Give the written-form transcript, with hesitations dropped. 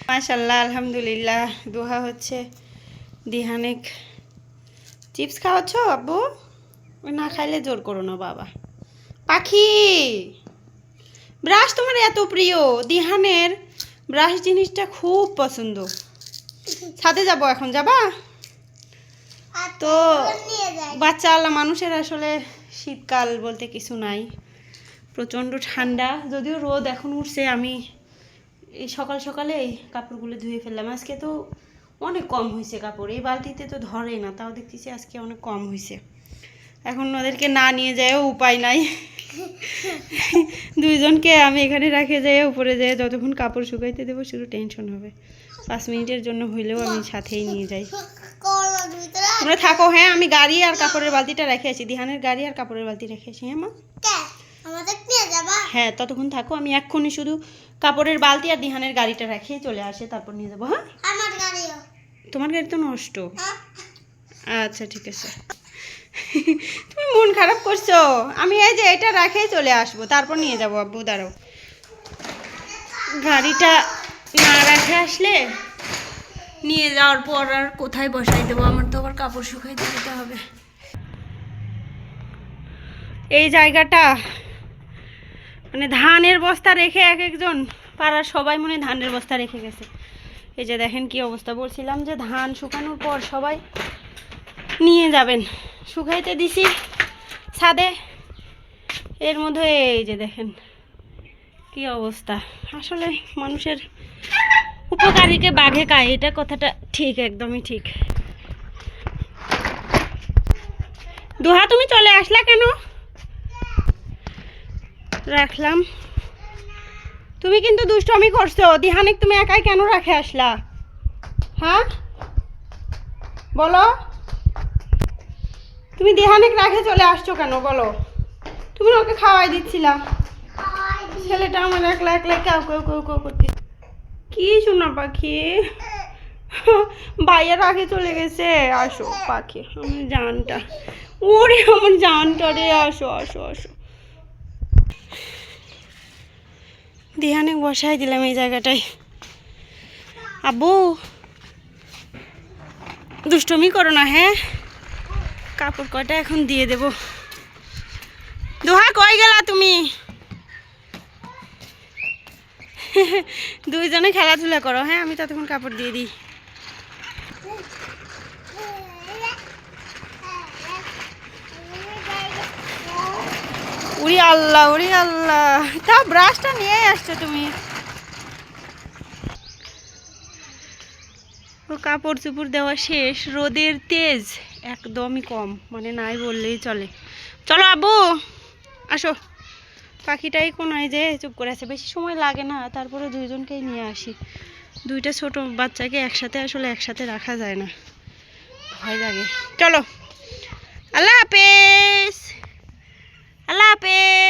মাশাআল্লাহ, আলহামদুলিল্লাহ। দোহা হচ্ছে। দিহানেক চিপস খাওয়াচ্ছ আব্বু? ওই না খাইলে জোর করো না বাবা। পাখি, ব্রাশ তোমার এত প্রিয়। দিহানের ব্রাশ জিনিসটা খুব পছন্দ। ছাদে যাব এখন, যাবা? তো বাচ্চা আল্লাহ মানুষের আসলে শীতকাল বলতে কিছু নাই, প্রচণ্ড ঠান্ডা। যদিও রোদ এখন উঠছে, আমি এই সকাল সকালে এই কাপড়গুলো ধুয়ে ফেললাম। আজকে তো অনেক কম হয়েছে কাপড়, এই বালতিতে তো ধরে না, তাও দেখতেছি আজকে অনেক কম হয়েছে। এখন ওদেরকে না নিয়ে যায়ও উপায় নাই। দুইজনকে আমি এখানে রাখে যাই, উপরে যাই, যতক্ষণ কাপড় শুকাইতে দেবো শুধু টেনশন হবে। 5 মিনিটের জন্য হইলেও আমি সাথেই নিয়ে যাই। তোমরা থাকো, হ্যাঁ? আমি গাড়ি আর কাপড়ের বালতিটা রেখে আসি, দিহানের গাড়ি আর কাপড়ের বালতি রেখে আসি। হ্যাঁ মা, হ্যাঁ ততক্ষণ থাকো, আমি এক্ষুনি শুধু কাপড়ের বালতি আর দিহানের গাড়িটা রেখে চলে আসে, তারপর নিয়ে যাবো। হ্যাঁ, তোমার গাড়ি তো নষ্ট। আচ্ছা ঠিক আছে। তুমি মন খারাপ করছো। আমি এই যে এটা রেখেই চলে আসবো, তারপর নিয়ে যাবো। আব্বু দাঁড়াও, গাড়িটা না রেখে আসলে নিয়ে যাওয়ার পর আর কোথায় বসাই দেবো? আমার তো আবার কাপড় শুকাইতে দিতে হবে। এই জায়গাটা মানে ধানের বস্তা রেখে এক একজন পাড়ার সবাই মনে ধানের বস্তা রেখে গেছে। এই যে দেখেন কি অবস্থা। বলছিলাম যে ধান শুকানোর পর সবাই নিয়ে যাবেন, শুকাইতে দিছি ছাদে, এর মধ্যে এই যে দেখেন কি অবস্থা। আসলে মানুষের উপকারীকে বাঘে খায়, এটা কথাটা ঠিক, একদমই ঠিক। দোহা তুমি চলে আসলা কেন? রাখলাম। তুমি কিন্তু দুষ্টমি করছো। দিহানিক তুমি একাই কেন রাখে আসলা? হ্যাঁ বলো, তুমি দিহানিক রাখে চলে আসছো কেন বলো? তুমি ওকে খাওয়াই দিচ্ছিলা, ছেলেটা আমার একলা একলা কেউ কেউ কেউ কেউ করতে। কি শোনা পাখি, ভাইয়ার আগে চলে গেছে। আসো পাখি, আমার জানটা, ওরে আমার জানটা রে, আসো আসো আসো। দিহানে বসাই দিলাম এই জায়গাটায়। আব্বু দুষ্টমি করো না, হ্যাঁ? কাপড় কয়টা এখন দিয়ে দেব। দোহা কই গেলা তুমি? দুইজনে খেলাধুলা করো, হ্যাঁ? আমি ততক্ষণ কাপড় দিয়ে দিই। উড়ি আল্লাহ, উড়ি আল্লাহ, তা ব্রাশটা নিয়ে আসছো তুমি। ও কাপড় চুপড় দেওয়া শেষ। রোদের তেজ একদমই কম, মানে নাই বললেই চলে। চলো আব্বু আসো। পাখিটাই কোনায় যে চুপ করে আছে, বেশি সময় লাগে না, তারপরে দুইজনকেই নিয়ে আসি। দুইটা ছোট বাচ্চাকে একসাথে আসলে একসাথে রাখা যায় না, ভয় লাগে। চলো, আল্লাহ হাফেজ, আল্লাহ হাফেজ।